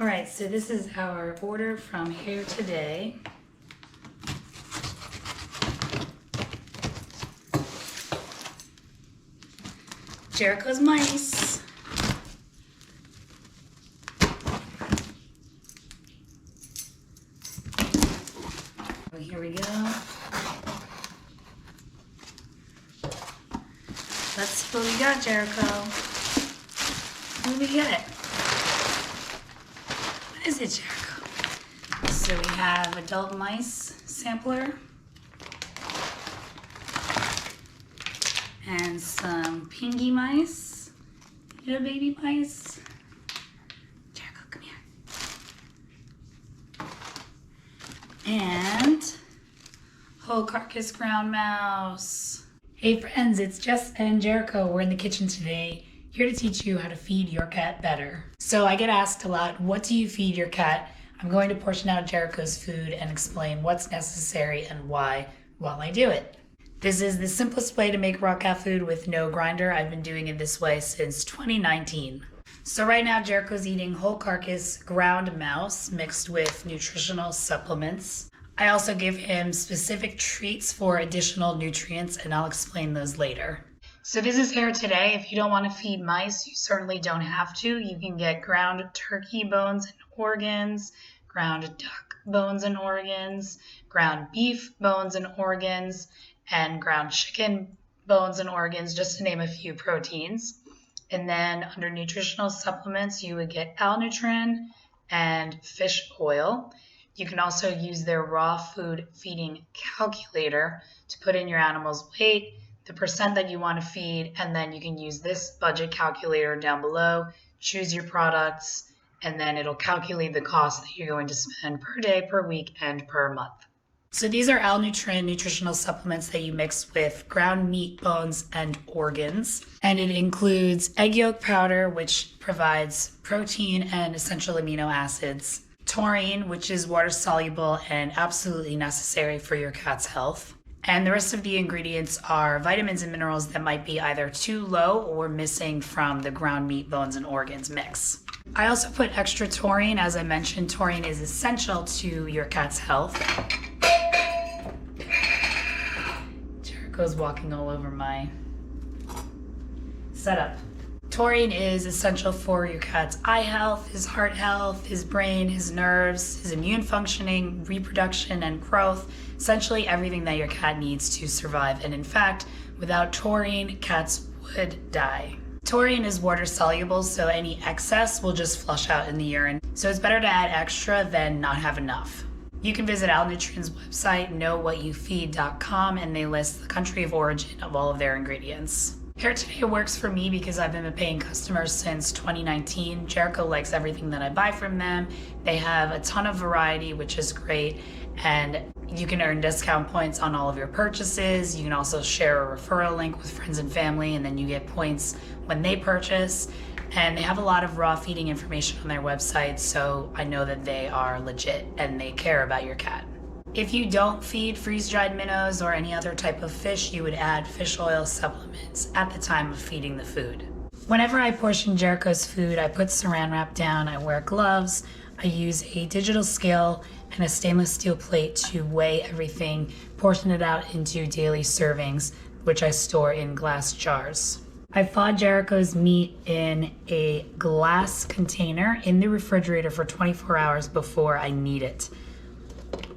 All right, so this is our order from Hare Today. Jericho's mice. Oh, here we go. Let's see what we got, Jericho. What do we get? What is it, Jericho? So we have adult mice sampler and some pinkie mice, little baby mice. Jericho, come here. And whole carcass ground mouse. Hey friends, it's Jess and Jericho. We're in the kitchen today, here to teach you how to feed your cat better. So I get asked a lot, what do you feed your cat? I'm going to portion out Jericho's food and explain what's necessary and why while I do it. This is the simplest way to make raw cat food with no grinder. I've been doing it this way since 2019. So right now Jericho's eating whole carcass ground mouse mixed with nutritional supplements. I also give him specific treats for additional nutrients, and I'll explain those later. So this is Hare Today. If you don't want to feed mice, you certainly don't have to. You can get ground turkey bones and organs, ground duck bones and organs, ground beef bones and organs, and ground chicken bones and organs, just to name a few proteins. And then under nutritional supplements, you would get L-Nutrin and fish oil. You can also use their raw food feeding calculator to put in your animal's weight, the percent that you want to feed, and then you can use this budget calculator down below, choose your products, and then it'll calculate the cost that you're going to spend per day, per week, and per month. So these are L-Nutrin nutritional supplements that you mix with ground meat, bones, and organs. And it includes egg yolk powder, which provides protein and essential amino acids, taurine, which is water soluble and absolutely necessary for your cat's health. And the rest of the ingredients are vitamins and minerals that might be either too low or missing from the ground meat, bones, and organs mix. I also put extra taurine. As I mentioned, taurine is essential to your cat's health. Jericho's walking all over my setup. Taurine is essential for your cat's eye health, his heart health, his brain, his nerves, his immune functioning, reproduction, and growth. Essentially everything that your cat needs to survive. And in fact, without taurine, cats would die. Taurine is water soluble, so any excess will just flush out in the urine. So it's better to add extra than not have enough. You can visit L-Nutrin's website, knowwhatyoufeed.com, and they list the country of origin of all of their ingredients. Hare Today works for me because I've been a paying customer since 2019. Jericho likes everything that I buy from them. They have a ton of variety, which is great, and you can earn discount points on all of your purchases. You can also share a referral link with friends and family, and then you get points when they purchase. And they have a lot of raw feeding information on their website, so I know that they are legit and they care about your cat. If you don't feed freeze-dried minnows or any other type of fish, you would add fish oil supplements at the time of feeding the food. Whenever I portion Jericho's food, I put saran wrap down, I wear gloves, I use a digital scale and a stainless steel plate to weigh everything, portion it out into daily servings, which I store in glass jars. I thawed Jericho's meat in a glass container in the refrigerator for 24 hours before I knead it.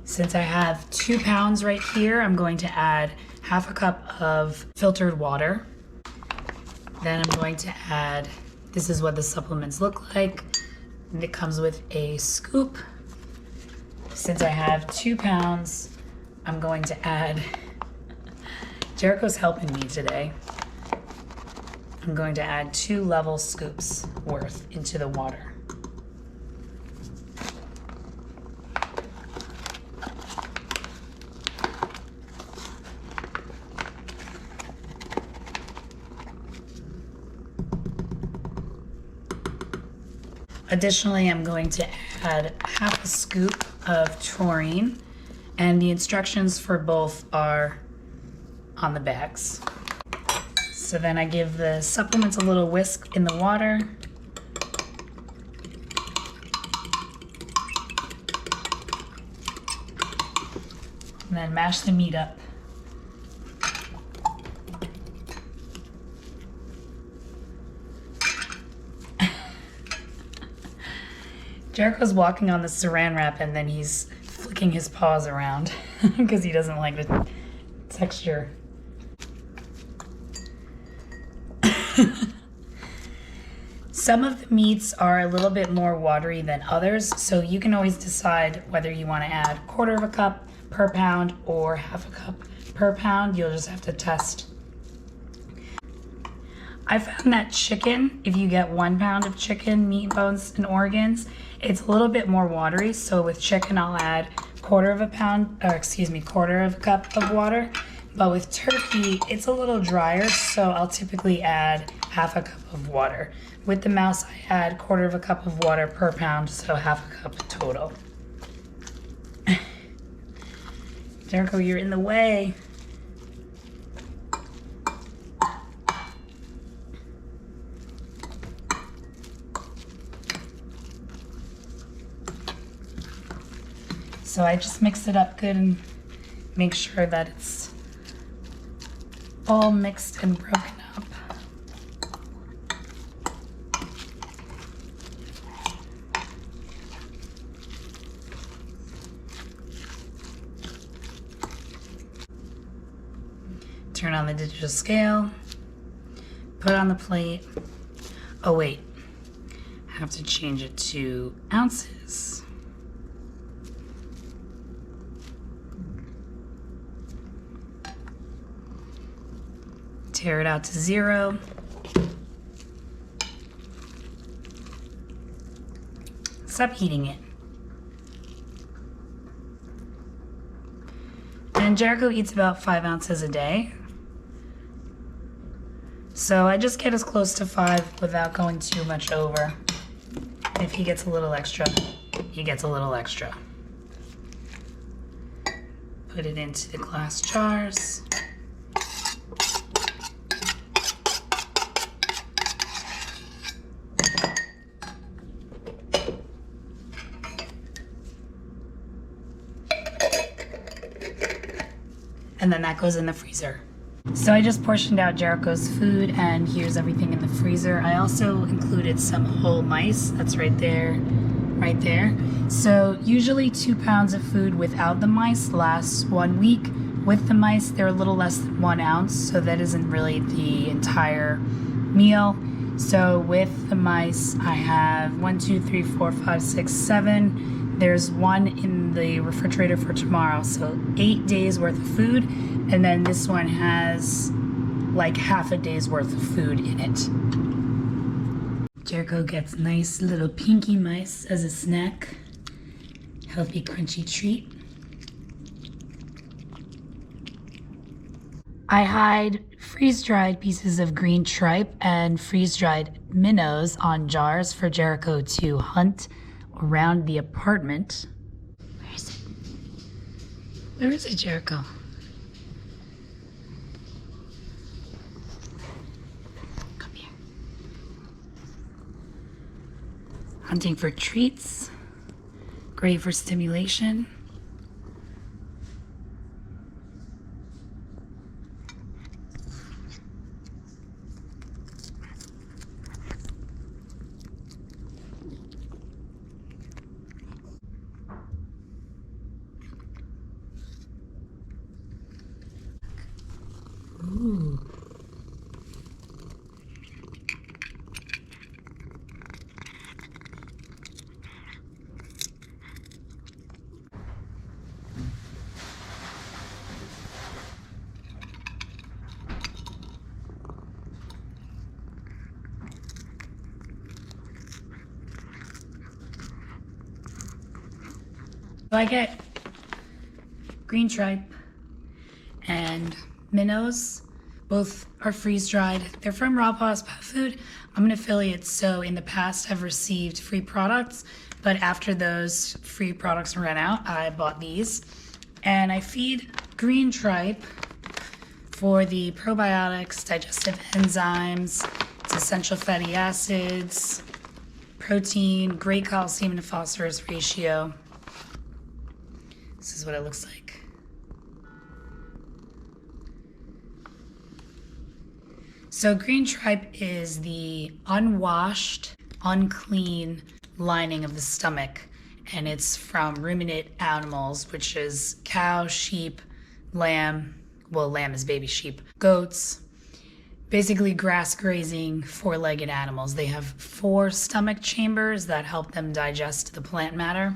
Since I have 2 pounds right here, I'm going to add half a cup of filtered water. Then I'm going to add, this is what the supplements look like. And it comes with a scoop. Since I have 2 pounds, I'm going to add, Jericho's helping me today. I'm going to add 2 level scoops worth into the water. Additionally, I'm going to add half a scoop of taurine, and the instructions for both are on the bags. So then I give the supplements a little whisk in the water. And then mash the meat up. Jericho's walking on the saran wrap and then he's flicking his paws around because he doesn't like the texture. Some of the meats are a little bit more watery than others, so you can always decide whether you want to add 1/4 of a cup per pound or 1/2 cup per pound. You'll just have to test. I found that chicken, if you get 1 pound of chicken, meat, bones, and organs, it's a little bit more watery. So with chicken, I'll add 1/4 of a cup of water. But with turkey, it's a little drier, so I'll typically add 1/2 cup of water. With the mouse, I add 1/4 cup of water per pound, so 1/2 cup total. Jericho, you're in the way. So I just mix it up good and make sure that it's all mixed and broken up. Turn on the digital scale, put it on the plate. Oh wait, I have to change it to ounces. Tear it out to 0. Stop heating it. And Jericho eats about 5 ounces a day. So I just get as close to 5 without going too much over. If he gets a little extra, he gets a little extra. Put it into the glass jars. And then that goes in the freezer. So I just portioned out Jericho's food and here's everything in the freezer. I also included some whole mice. That's right there, right there. So usually 2 pounds of food without the mice lasts 1 week. With the mice, they're a little less than 1 ounce, so that isn't really the entire meal. So with the mice, I have 1, 2, 3, 4, 5, 6, 7. There's 1 in the refrigerator for tomorrow, so 8 days worth of food. And then this one has like half a day's worth of food in it. Jericho gets nice little pinkie mice as a snack. Healthy, crunchy treat. I hide freeze-dried pieces of green tripe and freeze-dried minnows on jars for Jericho to hunt around the apartment. Where is it? Where is it, Jericho? Come here. Hunting for treats. Great for stimulation. Ooh. So I get green tripe and minnows. Both are freeze-dried. They're from Raw Paws Pet Food. I'm an affiliate, so in the past I've received free products, but after those free products ran out, I bought these. And I feed green tripe for the probiotics, digestive enzymes, its essential fatty acids, protein, great calcium to phosphorus ratio. This is what it looks like. So green tripe is the unwashed, unclean lining of the stomach, and it's from ruminant animals, which is cow, sheep, lamb, well, lamb is baby sheep, goats, basically grass grazing, four-legged animals. They have 4 stomach chambers that help them digest the plant matter,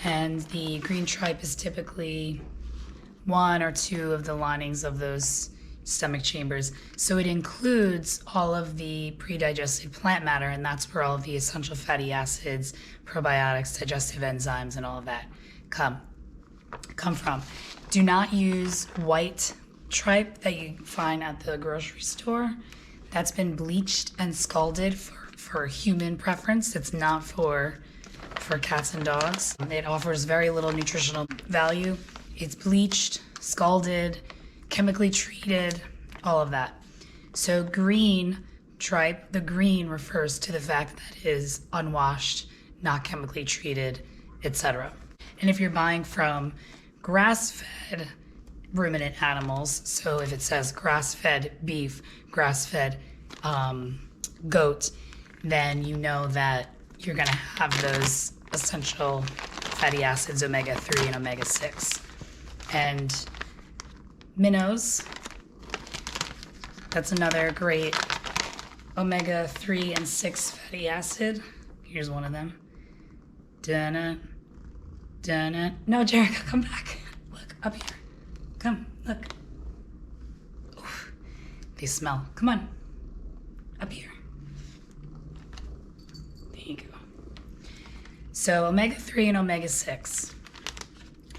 and the green tripe is typically 1 or 2 of the linings of those stomach chambers. So it includes all of the pre-digested plant matter, and that's where all of the essential fatty acids, probiotics, digestive enzymes, and all of that come from. Do not use white tripe that you find at the grocery store. That's been bleached and scalded for human preference. It's not for cats and dogs. It offers very little nutritional value. It's bleached, scalded, chemically treated, all of that. So green tripe, the green refers to the fact that it is unwashed, not chemically treated, etc. And if you're buying from grass-fed ruminant animals, so if it says grass-fed beef, grass-fed goat, then you know that you're gonna have those essential fatty acids, omega-3 and omega-6. And minnows, that's another great omega-3 and 6 fatty acid. Here's one of them. Dun-na, dun-na. No, Jericho, come back. Look, up here. Come, look. Oof, they smell. Come on, up here. There you go. So omega-3 and omega-6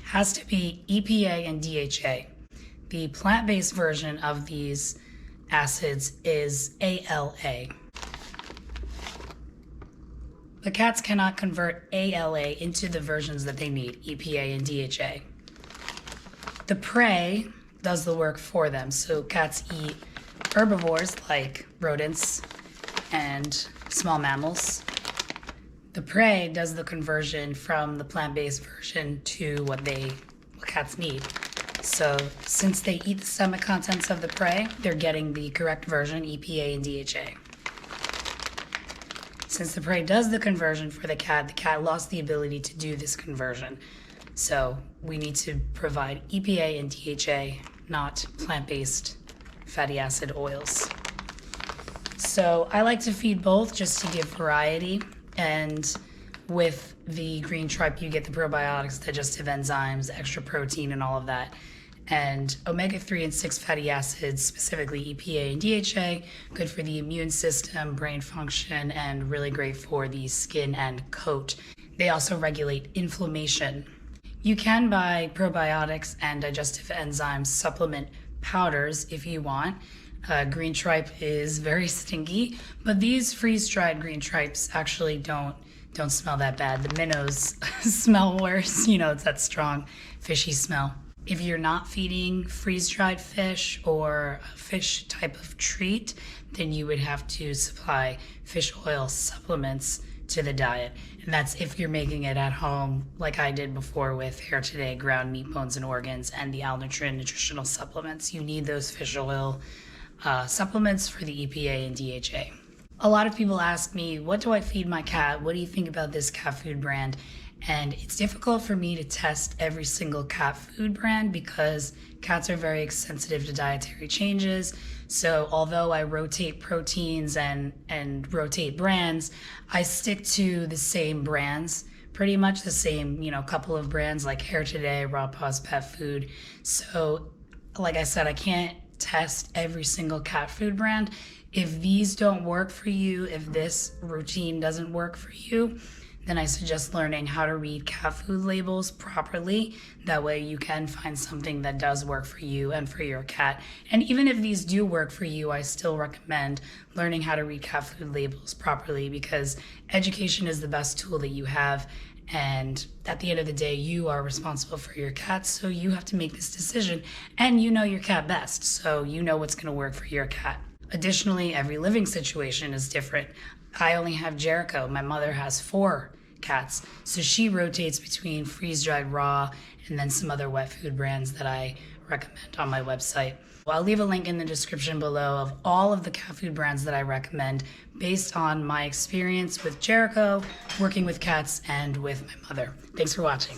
has to be EPA and DHA. The plant-based version of these acids is ALA. But cats cannot convert ALA into the versions that they need, EPA and DHA. The prey does the work for them. So cats eat herbivores like rodents and small mammals. The prey does the conversion from the plant-based version to what cats need. So since they eat the stomach contents of the prey, they're getting the correct version, EPA and DHA. Since the prey does the conversion for the cat lost the ability to do this conversion. So we need to provide EPA and DHA, not plant-based fatty acid oils. So I like to feed both just to give variety. And with the green tripe, you get the probiotics, digestive enzymes, extra protein, and all of that. And omega-3 and 6 fatty acids, specifically EPA and DHA, good for the immune system, brain function, and really great for the skin and coat. They also regulate inflammation. You can buy probiotics and digestive enzymes supplement powders if you want. Green tripe is very stinky, but these freeze-dried green tripes actually don't smell that bad. The minnows smell worse. You know, it's that strong fishy smell. If you're not feeding freeze-dried fish or a fish type of treat, then you would have to supply fish oil supplements to the diet. And that's if you're making it at home, like I did before with Hare Today, ground meat, bones, and organs, and the nutritional supplements. You need those fish oil supplements for the EPA and DHA. A lot of people ask me, what do I feed my cat? What do you think about this cat food brand? And it's difficult for me to test every single cat food brand because cats are very sensitive to dietary changes. So although I rotate proteins and rotate brands, I stick to the same brands, pretty much the same, couple of brands like Hare Today, Raw Paws Pet Food. So like I said, I can't test every single cat food brand. If these don't work for you, if this routine doesn't work for you, then I suggest learning how to read cat food labels properly. That way you can find something that does work for you and for your cat. And even if these do work for you, I still recommend learning how to read cat food labels properly because education is the best tool that you have. And at the end of the day, you are responsible for your cat, so you have to make this decision. And you know your cat best, so you know what's gonna work for your cat. Additionally, every living situation is different. I only have Jericho. My mother has 4 cats. So she rotates between freeze-dried raw and then some other wet food brands that I recommend on my website. I'll leave a link in the description below of all of the cat food brands that I recommend based on my experience with Jericho, working with cats, and with my mother. Thanks for watching.